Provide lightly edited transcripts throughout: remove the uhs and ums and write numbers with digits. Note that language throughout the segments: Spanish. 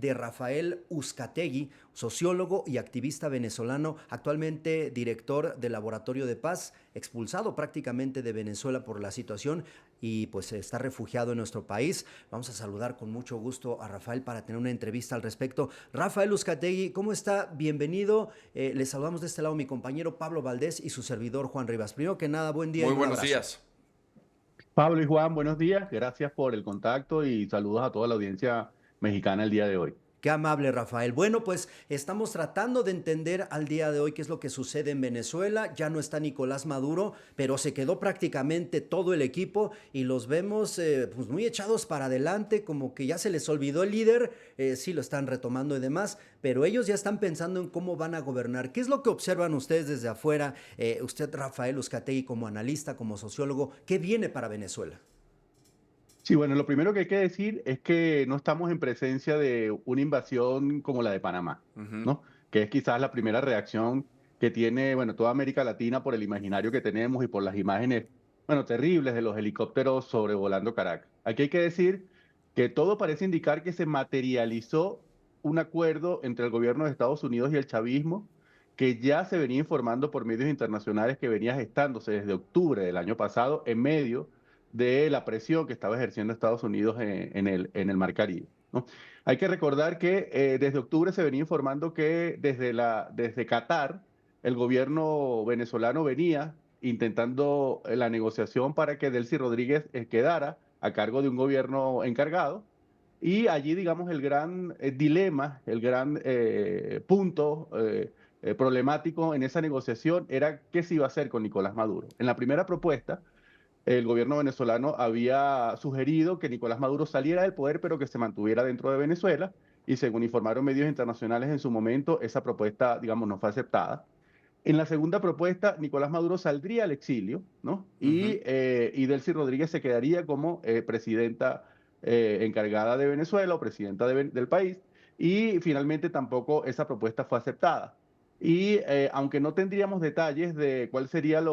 de Rafael Uzcategui, sociólogo y activista venezolano, actualmente director del Laboratorio de Paz, expulsado prácticamente de Venezuela por la situación y pues está refugiado en nuestro país. Vamos a saludar con mucho gusto a Rafael para tener una entrevista al respecto. Rafael Uzcategui, ¿cómo está? Bienvenido. Les saludamos de este lado mi compañero Pablo Valdés y su servidor Juan Rivas. Primero que nada, buen día y Muy un buenos abrazo. días. Pablo y Juan, buenos días. Gracias por el contacto y saludos a toda la audiencia mexicana el día de hoy. Qué amable, Rafael. Bueno, pues estamos tratando de entender al día de hoy qué es lo que sucede en Venezuela. Ya no está Nicolás Maduro, pero se quedó prácticamente todo el equipo y los vemos pues muy echados para adelante, como que ya se les olvidó el líder, sí lo están retomando y demás, pero ellos ya están pensando en cómo van a gobernar. ¿Qué es lo que observan ustedes desde afuera? Usted, Rafael Uzcategui, como analista, como sociólogo, ¿qué viene para Venezuela? Sí, bueno, lo primero que hay que decir es que no estamos en presencia de una invasión como la de Panamá, Ujú. ¿no? Que es quizás la primera reacción que tiene, bueno, toda América Latina por el imaginario que tenemos y por las imágenes, bueno, terribles de los helicópteros sobrevolando Caracas. Aquí hay que decir que todo parece indicar que se materializó un acuerdo entre el gobierno de Estados Unidos y el chavismo que ya se venía informando por medios internacionales que venía gestándose desde octubre del año pasado en medio de la presión que estaba ejerciendo Estados Unidos en el Mar Caribe, ¿no? Hay que recordar que desde octubre se venía informando que desde Qatar el gobierno venezolano venía intentando la negociación para que Delcy Rodríguez quedara a cargo de un gobierno encargado. Y allí, digamos, el gran dilema, el gran punto problemático en esa negociación era qué se iba a hacer con Nicolás Maduro. En la primera propuesta, el gobierno venezolano había sugerido que Nicolás Maduro saliera del poder, pero que se mantuviera dentro de Venezuela. Y según informaron medios internacionales en su momento, esa propuesta, digamos, no fue aceptada. En la segunda propuesta, Nicolás Maduro saldría al exilio, ¿no? Ujú. Y Delcy Rodríguez se quedaría como presidenta encargada de Venezuela o presidenta del país. Y finalmente tampoco esa propuesta fue aceptada. Y aunque no tendríamos detalles de cuál sería el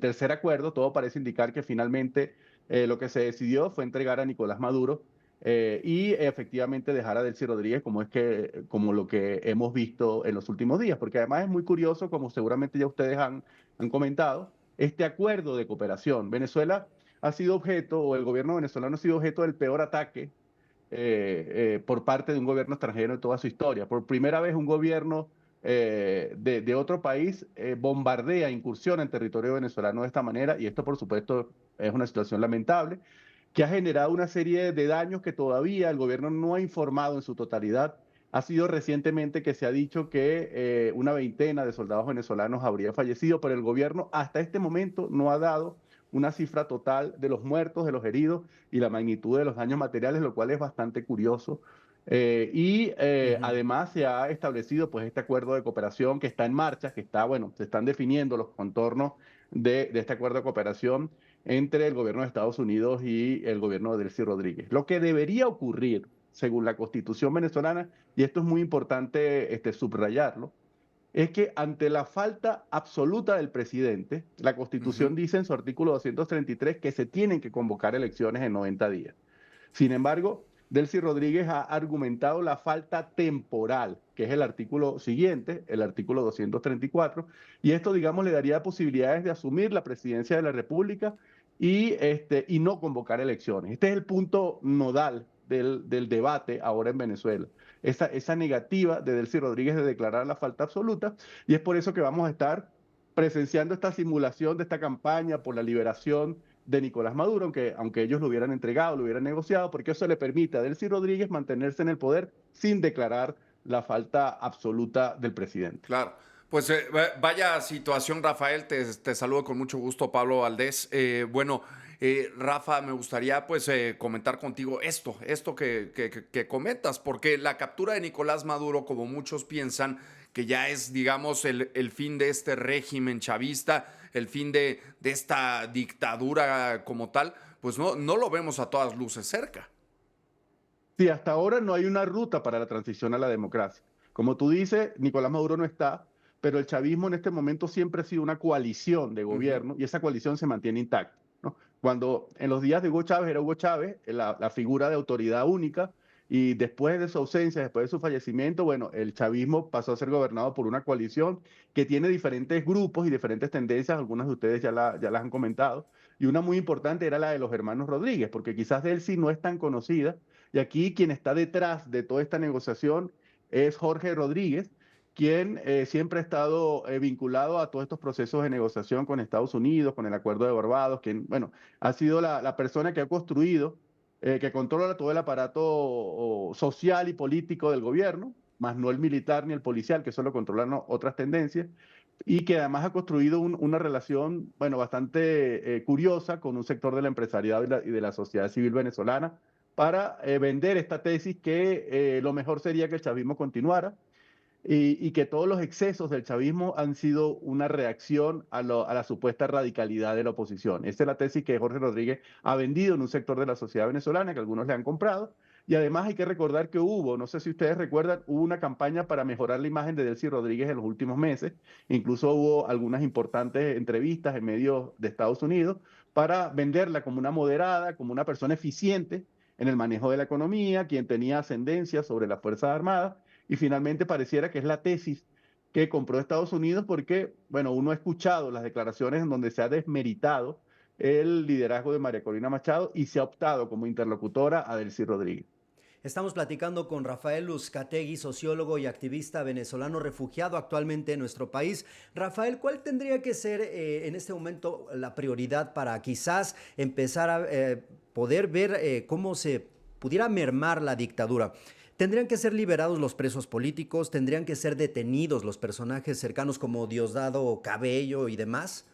tercer acuerdo, todo parece indicar que finalmente lo que se decidió fue entregar a Nicolás Maduro y efectivamente dejar a Delcy Rodríguez como lo que hemos visto en los últimos días, porque además es muy curioso, como seguramente ya ustedes han comentado, este acuerdo de cooperación. Venezuela ha sido objeto, o el gobierno venezolano ha sido objeto del peor ataque por parte de un gobierno extranjero en toda su historia. Por primera vez un gobierno de otro país bombardea, incursiona en territorio venezolano de esta manera, y esto por supuesto es una situación lamentable que ha generado una serie de daños que todavía el gobierno no ha informado en su totalidad. Ha sido recientemente que se ha dicho que una veintena de soldados venezolanos habría fallecido, pero el gobierno hasta este momento no ha dado una cifra total de los muertos, de los heridos y la magnitud de los daños materiales, lo cual es bastante curioso. Ujú. Además se ha establecido pues este acuerdo de cooperación que está en marcha, que está, bueno, se están definiendo los contornos de este acuerdo de cooperación entre el gobierno de Estados Unidos y el gobierno de Delcy Rodríguez. Lo que debería ocurrir, según la Constitución venezolana, y esto es muy importante subrayarlo, es que ante la falta absoluta del presidente, la Constitución Ujú. dice en su artículo 233 que se tienen que convocar elecciones en 90 días. Sin embargo, Delcy Rodríguez ha argumentado la falta temporal, que es el artículo siguiente, el artículo 234, y esto, digamos, le daría posibilidades de asumir la presidencia de la República y no convocar elecciones. Este es el punto nodal del debate ahora en Venezuela. Esa negativa de Delcy Rodríguez de declarar la falta absoluta, y es por eso que vamos a estar presenciando esta simulación de esta campaña por la liberación de Nicolás Maduro, aunque ellos lo hubieran entregado, lo hubieran negociado, porque eso le permite a Delcy Rodríguez mantenerse en el poder sin declarar la falta absoluta del presidente. Claro. Pues vaya situación, Rafael. Te saludo con mucho gusto, Pablo Valdés. Rafa, me gustaría pues comentar contigo esto que comentas, porque la captura de Nicolás Maduro, como muchos piensan, que ya es, digamos, el fin de este régimen chavista, el fin de esta dictadura como tal, pues no lo vemos a todas luces cerca. Sí, hasta ahora no hay una ruta para la transición a la democracia. Como tú dices, Nicolás Maduro no está, pero el chavismo en este momento siempre ha sido una coalición de Ujú. gobierno y esa coalición se mantiene intacta, ¿no? Cuando en los días de Hugo Chávez era Hugo Chávez, la figura de autoridad única, y después de su ausencia, después de su fallecimiento, bueno, el chavismo pasó a ser gobernado por una coalición que tiene diferentes grupos y diferentes tendencias, algunas de ustedes ya las han comentado, y una muy importante era la de los hermanos Rodríguez, porque quizás Delcy no es tan conocida, y aquí quien está detrás de toda esta negociación es Jorge Rodríguez, quien siempre ha estado vinculado a todos estos procesos de negociación con Estados Unidos, con el Acuerdo de Barbados, quien, bueno, ha sido la persona que ha construido, que controla todo el aparato social y político del gobierno, más no el militar ni el policial, que solo controlan otras tendencias, y que además ha construido una relación, bueno, bastante curiosa con un sector del empresariado y de la sociedad civil venezolana para vender esta tesis que lo mejor sería que el chavismo continuara y que todos los excesos del chavismo han sido una reacción a la supuesta radicalidad de la oposición. Esta es la tesis que Jorge Rodríguez ha vendido en un sector de la sociedad venezolana, que algunos le han comprado. Y además hay que recordar que hubo, no sé si ustedes recuerdan, hubo una campaña para mejorar la imagen de Delcy Rodríguez en los últimos meses. Incluso hubo algunas importantes entrevistas en medios de Estados Unidos para venderla como una moderada, como una persona eficiente en el manejo de la economía, quien tenía ascendencia sobre las Fuerzas Armadas y finalmente pareciera que es la tesis que compró Estados Unidos porque, bueno, uno ha escuchado las declaraciones en donde se ha desmeritado el liderazgo de María Corina Machado y se ha optado como interlocutora a Delcy Rodríguez. Estamos platicando con Rafael Uzcategui, sociólogo y activista venezolano refugiado actualmente en nuestro país. Rafael, ¿cuál tendría que ser en este momento la prioridad para quizás empezar a poder ver cómo se pudiera mermar la dictadura? ¿Tendrían que ser liberados los presos políticos? ¿Tendrían que ser detenidos los personajes cercanos como Diosdado Cabello y demás?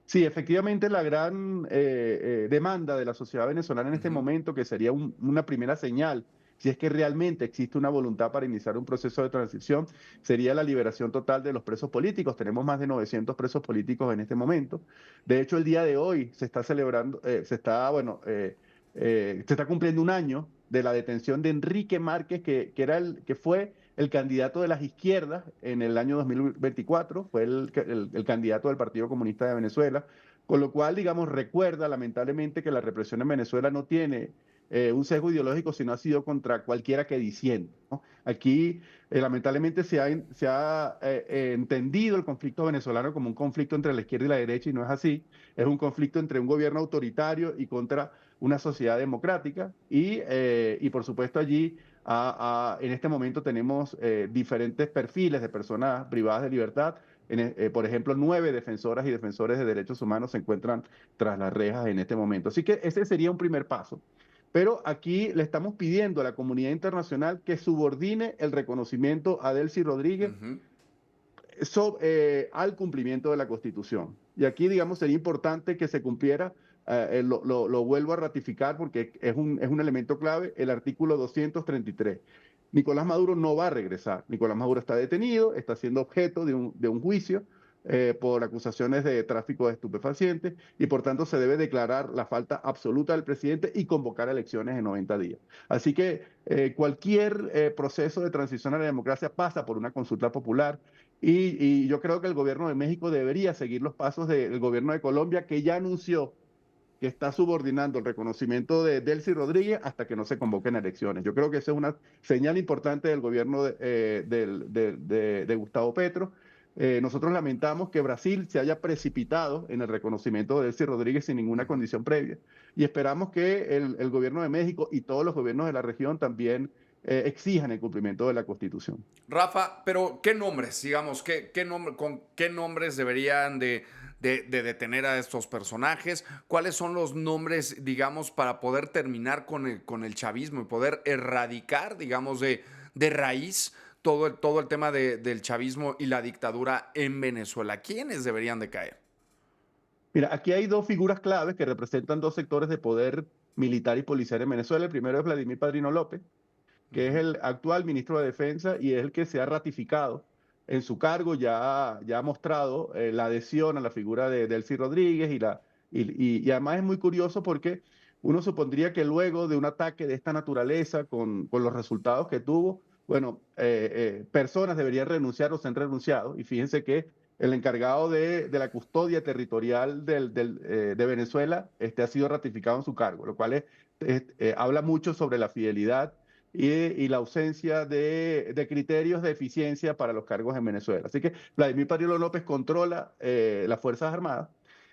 Sí, efectivamente la gran demanda de la sociedad venezolana en este Ujú. momento, que sería una primera señal, si es que realmente existe una voluntad para iniciar un proceso de transición, sería la liberación total de los presos políticos. Tenemos más de 900 presos políticos en este momento. De hecho, el día de hoy se está celebrando, se está cumpliendo un año de la detención de Enrique Márquez, que fue el candidato de las izquierdas en el año 2024, fue el candidato del Partido Comunista de Venezuela, con lo cual, digamos, recuerda lamentablemente que la represión en Venezuela no tiene un sesgo ideológico, sino ha sido contra cualquiera que disiente, ¿no? Aquí, lamentablemente, se ha entendido el conflicto venezolano como un conflicto entre la izquierda y la derecha, y no es así. Es un conflicto entre un gobierno autoritario y contra una sociedad democrática, y por supuesto allí en este momento tenemos diferentes perfiles de personas privadas de libertad. Por ejemplo, 9 defensoras y defensores de derechos humanos se encuentran tras las rejas en este momento. Así que ese sería un primer paso. Pero aquí le estamos pidiendo a la comunidad internacional que subordine el reconocimiento a Delcy Rodríguez Ujú. al cumplimiento de la Constitución. Y aquí, digamos, sería importante que se cumpliera, lo vuelvo a ratificar porque es un elemento clave, el artículo 233. Nicolás Maduro no va a regresar. Nicolás Maduro está detenido, está siendo objeto de un juicio por acusaciones de tráfico de estupefacientes y por tanto se debe declarar la falta absoluta del presidente y convocar elecciones en 90 días. Así que cualquier proceso de transición a la democracia pasa por una consulta popular y yo creo que el gobierno de México debería seguir los pasos del gobierno de Colombia, que ya anunció que está subordinando el reconocimiento de Delcy Rodríguez hasta que no se convoquen elecciones. Yo creo que esa es una señal importante del gobierno de Gustavo Petro. Nosotros lamentamos que Brasil se haya precipitado en el reconocimiento de Delcy Rodríguez sin ninguna Ujú. condición previa y esperamos que el gobierno de México y todos los gobiernos de la región también exijan el cumplimiento de la Constitución. Rafa, pero ¿qué nombres, digamos, con qué nombres deberían de detener a estos personajes? ¿Cuáles son los nombres, digamos, para poder terminar con el chavismo y poder erradicar, digamos, de raíz todo el tema del chavismo y la dictadura en Venezuela? ¿Quiénes deberían de caer? Mira, aquí hay dos figuras claves que representan dos sectores de poder militar y policial en Venezuela. El primero es Vladimir Padrino López, que es Ujú. el actual ministro de Defensa y es el que se ha ratificado en su cargo, ya ha mostrado la adhesión a la figura de Delcy Rodríguez y además es muy curioso porque uno supondría que luego de un ataque de esta naturaleza, con los resultados que tuvo, bueno, personas deberían renunciar o se han renunciado y fíjense que el encargado de la custodia territorial de Venezuela ha sido ratificado en su cargo, lo cual habla mucho sobre la fidelidad y la ausencia de criterios de eficiencia para los cargos en Venezuela. Así que Vladimir Padrino López controla las Fuerzas Armadas.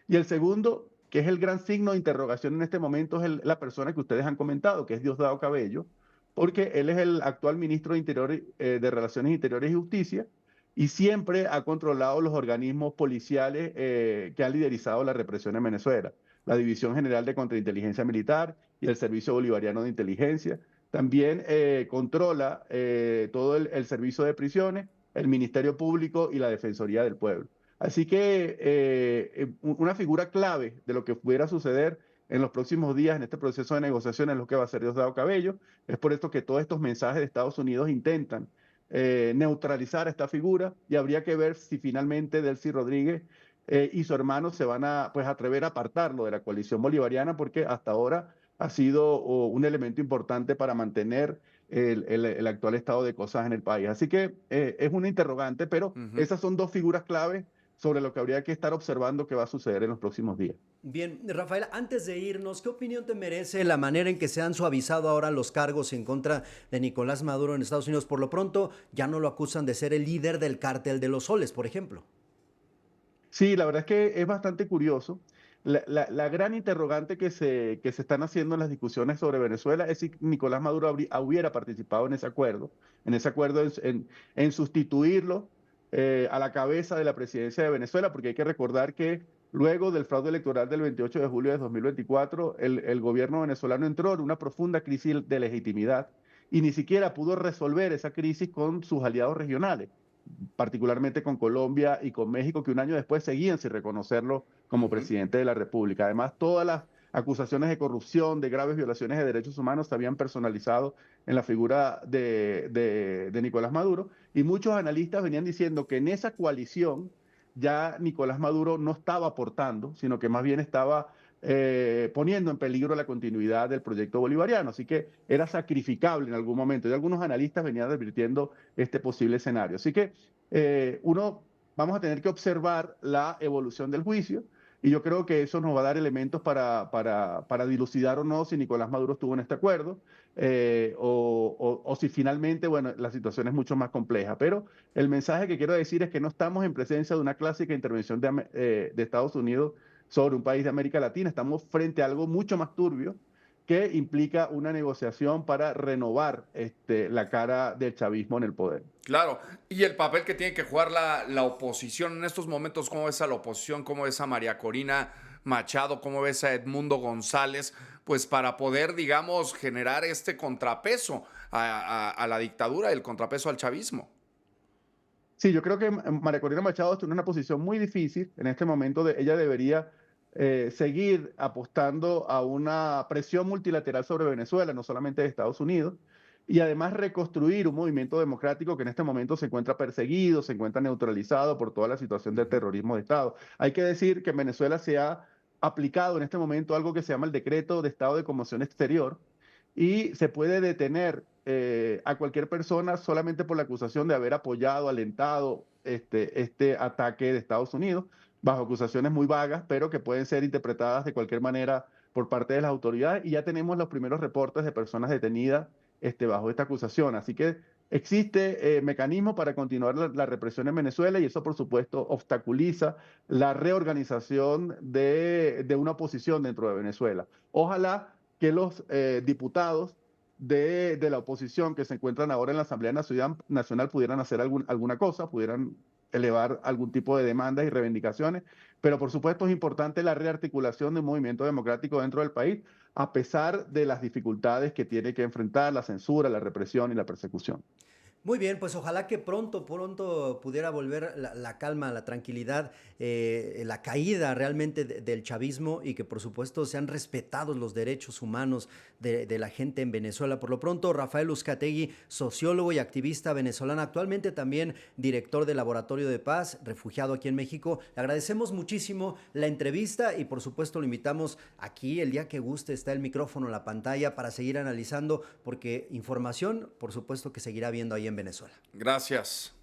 Y el segundo, que es el gran signo de interrogación en este momento, es la persona que ustedes han comentado, que es Diosdado Cabello, porque él es el actual ministro de Interior, de Relaciones Interiores y Justicia, y siempre ha controlado los organismos policiales que han liderizado la represión en Venezuela, la División General de Contrainteligencia Militar y el Servicio Bolivariano de Inteligencia. También controla todo el servicio de prisiones, el Ministerio Público y la Defensoría del Pueblo. Así que una figura clave de lo que pudiera suceder en los próximos días en este proceso de negociación es lo que va a hacer Diosdado Cabello. Es por esto que todos estos mensajes de Estados Unidos intentan neutralizar a esta figura, y habría que ver si finalmente Delcy Rodríguez y su hermano se van a pues, atrever a apartarlo de la coalición bolivariana, porque hasta ahora ha sido un elemento importante para mantener el actual estado de cosas en el país. Así que es una interrogante, pero esas son dos figuras claves sobre lo que habría que estar observando que va a suceder en los próximos días. Bien, Rafael, antes de irnos, ¿qué opinión te merece la manera en que se han suavizado ahora los cargos en contra de Nicolás Maduro en Estados Unidos? Por lo pronto, ya no lo acusan de ser el líder del cártel de los Soles, por ejemplo. Sí, la verdad es que es bastante curioso. La gran interrogante que se están haciendo en las discusiones sobre Venezuela es si Nicolás Maduro hubiera participado en ese acuerdo en sustituirlo a la cabeza de la presidencia de Venezuela, porque hay que recordar que luego del fraude electoral del 28 de julio de 2024, el gobierno venezolano entró en una profunda crisis de legitimidad y ni siquiera pudo resolver esa crisis con sus aliados regionales, particularmente con Colombia y con México, que un año después seguían sin reconocerlo como presidente de la República. Además, todas las acusaciones de corrupción, de graves violaciones de derechos humanos se habían personalizado en la figura de Nicolás Maduro, y muchos analistas venían diciendo que en esa coalición ya Nicolás Maduro no estaba aportando, sino que más bien estaba poniendo en peligro la continuidad del proyecto bolivariano. Así que era sacrificable en algún momento. Y algunos analistas venían advirtiendo este posible escenario. Así que vamos a tener que observar la evolución del juicio, y yo creo que eso nos va a dar elementos para dilucidar o no si Nicolás Maduro estuvo en este acuerdo, o si finalmente, bueno, la situación es mucho más compleja. Pero el mensaje que quiero decir es que no estamos en presencia de una clásica intervención de Estados Unidos sobre un país de América Latina. Estamos frente a algo mucho más turbio, que implica una negociación para renovar la cara del chavismo en el poder. Claro, y el papel que tiene que jugar la oposición en estos momentos, ¿cómo ves a la oposición? ¿Cómo ves a María Corina Machado? ¿Cómo ves a Edmundo González? Pues para poder, digamos, generar este contrapeso a la dictadura, el contrapeso al chavismo. Sí, yo creo que María Corina Machado está en una posición muy difícil en este momento. Ella debería seguir apostando a una presión multilateral sobre Venezuela, no solamente de Estados Unidos, y además reconstruir un movimiento democrático que en este momento se encuentra perseguido, se encuentra neutralizado por toda la situación del terrorismo de Estado. Hay que decir que en Venezuela se ha aplicado en este momento algo que se llama el Decreto de Estado de Conmoción Exterior, y se puede detener a cualquier persona solamente por la acusación de haber apoyado, alentado este ataque de Estados Unidos, bajo acusaciones muy vagas, pero que pueden ser interpretadas de cualquier manera por parte de las autoridades, y ya tenemos los primeros reportes de personas detenidas bajo esta acusación. Así que existe mecanismo para continuar la represión en Venezuela, y eso, por supuesto, obstaculiza la reorganización de una oposición dentro de Venezuela. Ojalá que los diputados de la oposición que se encuentran ahora en la Asamblea Nacional pudieran hacer alguna cosa, pudieran elevar algún tipo de demandas y reivindicaciones, pero por supuesto es importante la rearticulación de un movimiento democrático dentro del país, a pesar de las dificultades que tiene que enfrentar la censura, la represión y la persecución. Muy bien, pues ojalá que pronto pudiera volver la calma, la tranquilidad, la caída realmente del chavismo, y que por supuesto sean respetados los derechos humanos de la gente en Venezuela. Por lo pronto, Rafael Uzcategui, sociólogo y activista venezolano, actualmente también director del Laboratorio de Paz, refugiado aquí en México. Le agradecemos muchísimo la entrevista, y por supuesto lo invitamos aquí el día que guste. Está el micrófono en la pantalla para seguir analizando, porque información, por supuesto, que seguirá viendo ahí en Venezuela. Gracias.